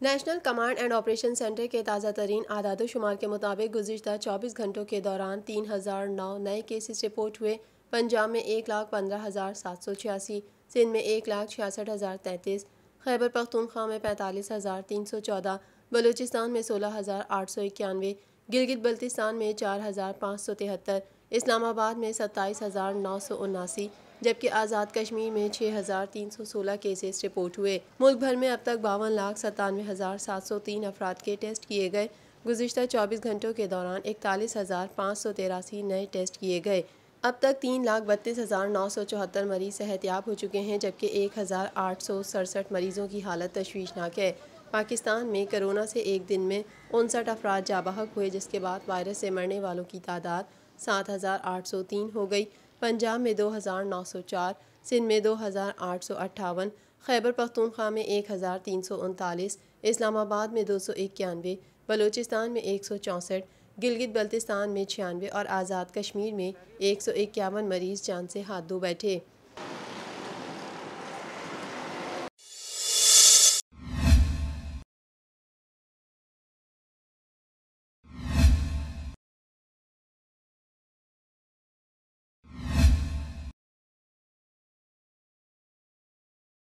National command and operation centre के ताज़ा तरीन आदादोशुमार के मुताबिक गुज़िश्ता 24 घंटों के दौरान 3009 नए केसेस रिपोर्ट हुए। पंजाब में 1,15,786, सिंध में 1,66,033, खैबर पख्तूनख्वा में 45,314, बलूचिस्तान में 16,891, गिलगित बल्तिस्तान में 4,573, इस्लामाबाद में 27,979, जबकि आज़ाद कश्मीर में 6,316 केसेस रिपोर्ट हुए। मुल्क भर में अब तक 52,97,703 अफराद के टेस्ट किए गए। गुज़िश्ता 24 घंटों के दौरान 41,583 नए टेस्ट किए गए। अब तक 3,32,974 मरीज सेहतयाब हो चुके हैं, जबकि 1,867 मरीजों की हालत तशवीशनाक है। पाकिस्तान में कोरोना से एक दिन में 59 अफराद जाबहक हुए, जिसके बाद वायरस से मरने वालों की तादाद 7,803 हो गई। पंजाब में 2,904, सिंध में 2,858, खैबर पख्तूनख्वा में 1,339, इस्लामाबाद में 291, बलूचिस्तान में 164, गिलगित बल्तिस्तान में 96 और आज़ाद कश्मीर में 151 मरीज जान से हाथ धो बैठे।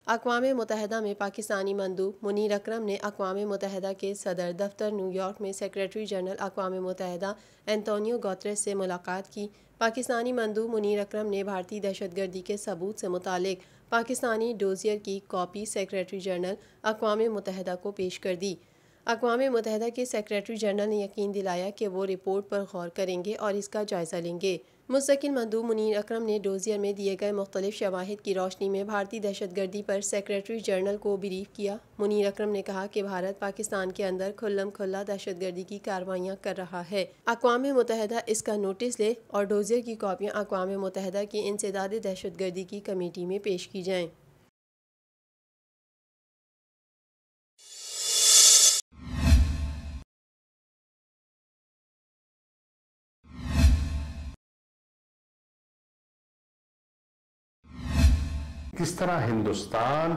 अक़वाम मुत्तहिदा में पाकिस्तानी मंदूब मुनीर अकरम ने अक़वाम मुत्तहिदा के सदर दफ्तर न्यूयॉर्क में सेक्रेटरी जनरल अक़वाम मुत्तहिदा एंटोनियो गुतेरेस से मुलाकात की। पाकिस्तानी मंदूब मुनीर अकरम ने भारतीय दहशतगर्दी के सबूत से मुतालिक पाकिस्तानी डोजियर की कॉपी सेक्रेटरी जनरल अक़वाम मुत्तहिदा को पेश कर दी। अक़वाम मुत्तहिदा के सेक्रेटरी जनरल ने यकीन दिलाया कि वो रिपोर्ट पर गौर करेंगे और इसका जायज़ा लेंगे। मुस्तकिल मंदूब मुनीर अकरम ने डोजियर में दिए गए मुख्तलिफ शवाहिद की रोशनी में भारतीय दहशतगर्दी पर सेक्रेटरी जनरल को ब्रीफ किया। मुनीर अकरम ने कहा कि भारत पाकिस्तान के अंदर खुल्लम खुल्ला दहशतगर्दी की कार्रवाइयाँ कर रहा है। अक़वाम मुत्तहिदा इसका नोटिस ले और डोजियर की कॉपियाँ अक़वाम मुत्तहिदा की इंसदाद दहशतगर्दी की कमेटी में पेश की जाएँ। किस तरह हिंदुस्तान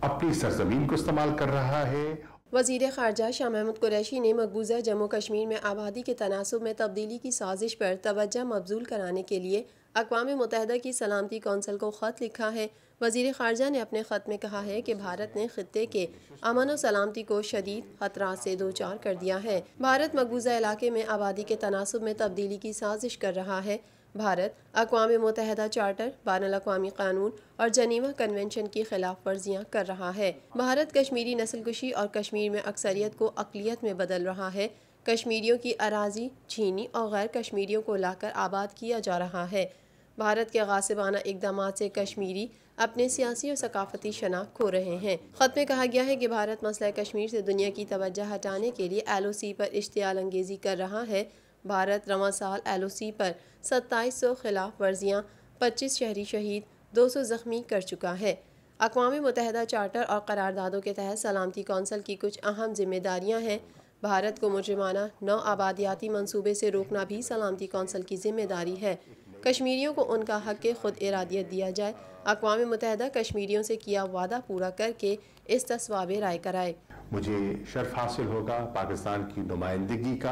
अपनी सरजमीन को इस्तेमाल कर रहा है। वज़ीर ख़ारजा शाह महमूद कुरैशी ने मकबूजा जम्मू कश्मीर में आबादी के तनासुब में तब्दीली की साजिश पर तवज्जो मबजूल कराने के लिए अक़वाम मुत्तहिदा की सलामती कौंसिल को ख़त लिखा है। वज़ीर ख़ारजा ने अपने ख़त में कहा है कि भारत ने ख़ित्ते के अमन और सलामती को शदीद ख़तरात से दो चार कर दिया है। भारत मकबूजा इलाके में आबादी के तनासुब में तब्दीली की साजिश कर रहा है। भारत अक़वाम मुत्तहिदा चार्टर, बैनुल-अक़वामी कानून और जनीवा कन्वेंशन की खिलाफ वर्जियाँ कर रहा है। भारत कश्मीरी नस्लकुशी और कश्मीर में अक्सरियत को अक़लियत में बदल रहा है। कश्मीरियों की अराज़ी छीनी और गैर कश्मीरियों को लाकर आबाद किया जा रहा है। भारत के गासिबाना इक़दामात से कश्मीरी अपने सियासी और सकाफ़ती शनाख्त खो रहे हैं। ख़त में कहा गया है कि भारत मसला कश्मीर से दुनिया की तवज्जो हटाने के लिए LOC पर इश्तियाल अंगेज़ी कर रहा है। भारत रवां साल LOC पर 2700 खिलाफ वर्जियाँ, 25 शहरी शहीद, 200 ज़ख्मी कर चुका है। अक़वाम मुत्तहिदा चार्टर और करारदादों के तहत सलामती कौंसिल की कुछ अहम जिम्मेदारियाँ हैं। भारत को मुजरिमाना नौ आबादियाती मंसूबे से रोकना भी सलामती कौंसिल की जिम्मेदारी है। कश्मीरियों को उनका हक़ खुद इरादियत दिया जाए। अक़वाम मुत्तहिदा कश्मीरियों से किया वादा पूरा करके इस्तिस्वाब राय कराए। मुझे शर्फ हासिल होगा पाकिस्तान की नुमाइंदगी का।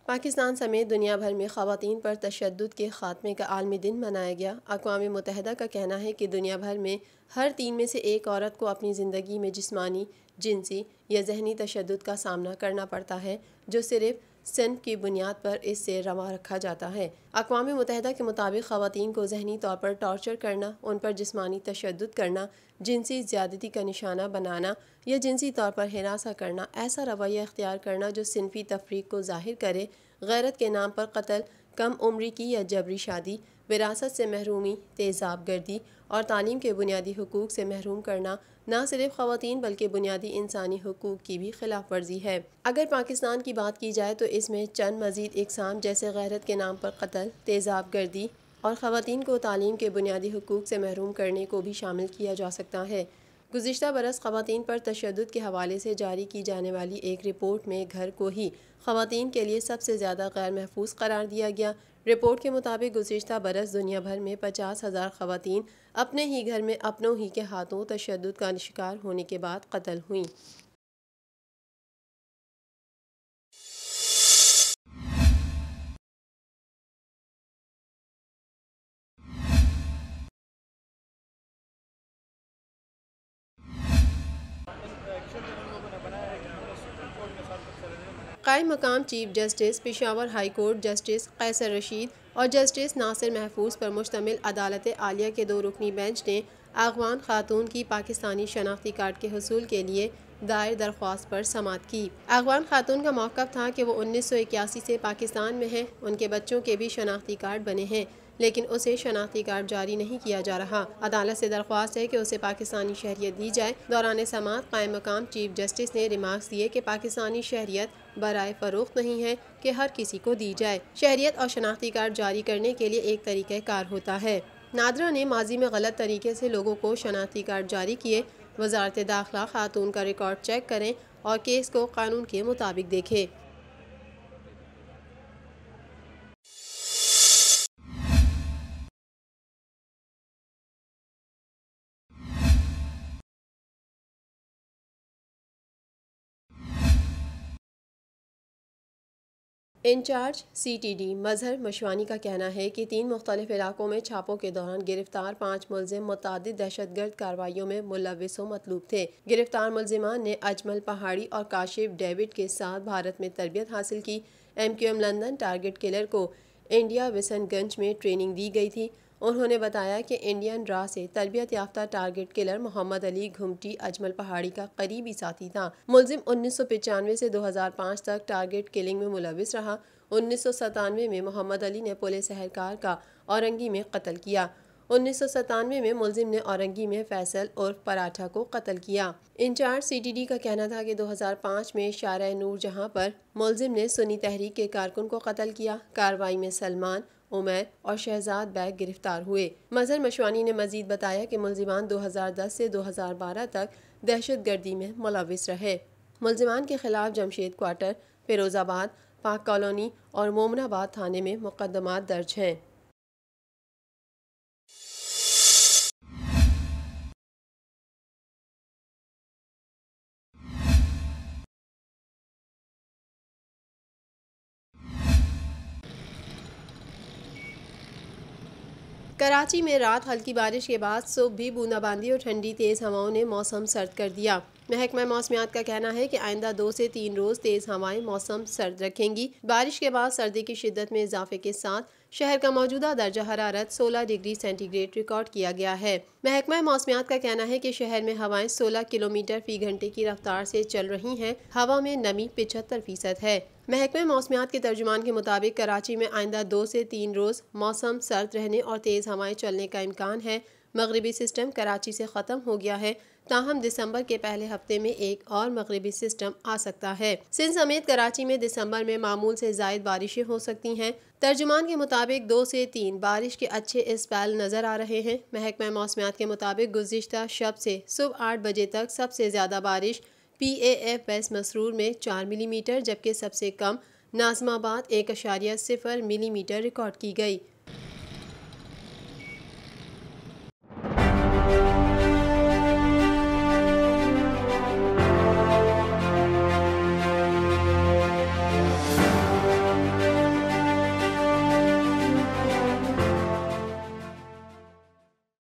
पाकिस्तान समेत दुनिया भर में ख़वातीन पर तशद्दुद के ख़ात्मे का आलमी दिन मनाया गया। अक़वाम मुत्तहिदा का कहना है कि दुनिया भर में हर 3 में से एक औरत को अपनी ज़िंदगी में जिस्मानी, जिनसी या ज़हनी तशद्दुद का सामना करना पड़ता है, जो सिर्फ़ सिन्फ की बुनियाद पर इससे रवा रखा जाता है। अक़वाम मुत्तहिदा के मुताबिक ख़वातीन को ज़हनी तौर पर टॉर्चर करना, उन पर जिस्मानी तशद्दुद करना, जिनसी ज़्यादती का निशाना बनाना या जिनसी तौर पर हिरासा करना, ऐसा रवैया इख्तियार करना जो सिनफ़ी तफ़रीक़ को ज़ाहिर करे, गैरत के नाम पर कत्ल, कम उम्री की या जबरी शादी, विरासत से महरूमी, तेज़ाब गर्दी और तालीम के बुनियादी हुकूक से महरूम करना न सिर्फ ख़वातीन बल्कि बुनियादी इंसानी हुकूक की भी खिलाफ वर्जी है। अगर पाकिस्तान की बात की जाए तो इसमें चंद मज़ीद इक़साम जैसे गैरत के नाम पर कत्ल, तेज़ाब गर्दी और ख़वातीन को तालीम के बुनियादी हुकूक से महरूम करने को भी शामिल किया जा सकता है। गुज़िश्ता बरस ख़वातीन पर तशद्दुद के हवाले से जारी की जाने वाली एक रिपोर्ट में घर को ही ख़वातीन के लिए सबसे ज़्यादा गैर महफूज करार दिया गया। रिपोर्ट के मुताबिक गुज़िश्ता बरस दुनिया भर में 50,000 ख़वातीन अपने ही घर में अपनों ही के हाथों तशद्दुद का शिकार होने के बाद कत्ल हुई। कायम मकाम chief justice Peshawar high court justice Qaiser Rashid और जस्टिस नासिर महफूज पर मुश्तमिल अदालत आलिया के 2 रुकनी बेंच ने अगवान खातून की पाकिस्तानी शनाख्ती कार्ड के हुसूल के लिए दायर दरख्वास्त पर समाअत की। अगवान खातून का मौक़िफ़ था कि वो 1981 से पाकिस्तान में है, उनके बच्चों के भी शनाख्ती कार्ड बने हैं, लेकिन उसे शनाख्ती कार्ड जारी नहीं किया जा रहा। अदालत से दरख्वास्त है कि उसे पाकिस्तानी शहरियत दी जाए। दौरान समाअत कायम मकाम चीफ जस्टिस ने रिमार्क्स दिए कि पाकिस्तानी शहरियत बराए फ़रोख्त नहीं है कि हर किसी को दी जाए। शहरियत और शनाख्ती कार्ड जारी करने के लिए एक तरीक़ाकार होता है। नादरा ने माजी में गलत तरीके से लोगों को शनाख्ती कार्ड जारी किए। वज़ारत दाखिला खातून का रिकॉर्ड चेक करें और केस को कानून के मुताबिक देखें। इंचार्ज CTD मजहर मशवानी का कहना है कि 3 मुख्तलिफ इलाकों में छापों के दौरान गिरफ्तार 5 मुलजिम मुतअद्दिद दहशतगर्द कार्रवाइयों में मुलव्विस व मतलूब थे। गिरफ्तार मुलजिमान ने अजमल पहाड़ी और काशिफ डेविड के साथ भारत में तरबियत हासिल की। MQM लंदन टारगेट किलर को इंडिया विसनगंज में ट्रेनिंग दी गई थी। उन्होंने बताया कि इंडियन रा से तरबियत याफ्ता टारगेट किलर मोहम्मद अली घुमटी अजमल पहाड़ी का करीबी साथी था। मुलजिम 1995 से 2005 तक टारगेट किलिंग में मुलविस रहा। 1997 में मोहम्मद अली ने पुलिस एहलकार का औरंगी में कत्ल किया। 1997 में मुलजिम ने औरंगी में फैसल उर्फ पराठा को कत्ल किया। इंचार्ज CTD का कहना था कि 2005 में शारा नूर जहां पर मुलजिम ने सुन्नी तहरीक के कारकुन को कत्ल किया। कार्रवाई में सलमान, उमैर और शहजाद बैग गिरफ्तार हुए। मजहर मशवानी ने मजीद बताया कि मुलजिमान 2010 से 2012 तक दहशतगर्दी में मुलविस रहे। मुलजिमान के खिलाफ जमशेद क्वार्टर, फिरोजाबाद, पाक कॉलोनी और मोमनाबाद थाने में मुकदमात दर्ज हैं। कराची में रात हल्की बारिश के बाद सुबह भी बूंदाबांदी और ठंडी तेज़ हवाओं ने मौसम सर्द कर दिया। महकमा मौसमियात का कहना है कि आइंदा 2 से 3 रोज़ तेज़ हवाएं मौसम सर्द रखेंगी। बारिश के बाद सर्दी की शिद्दत में इजाफे के साथ शहर का मौजूदा दर्जा हरारत 16 डिग्री सेंटीग्रेड रिकॉर्ड किया गया है। महकमा मौसमियात का कहना है कि शहर में हवाएं 16 किलोमीटर फ़ी घंटे की रफ्तार से चल रही हैं। हवा में नमी 75% है। महकमा मौसमियात के तर्जुमान के मुताबिक कराची में आइंदा 2 से 3 रोज़ मौसम सर्द रहने और तेज़ हवाएं चलने का इम्कान है। मगरिबी सिस्टम कराची से ख़त्म हो गया है, ताहम दिसंबर के पहले हफ्ते में एक और मगरिबी सिस्टम आ सकता है। सिंध समेत कराची में दिसंबर में मामूल से ज़ायद बारिशें हो सकती हैं। तर्जुमान के मुताबिक 2 से 3 बारिश के अच्छे इस्पेल नज़र आ रहे हैं। महकमा मौसमियात के मुताबिक गुज़िश्ता शब से सुबह 8 बजे तक सबसे ज़्यादा बारिश PAF वेस्ट मसरूर में 4 मिलीमीटर जबकि सबसे कम नाज़माबाद 1.0 मिलीमीटर रिकॉर्ड की गई।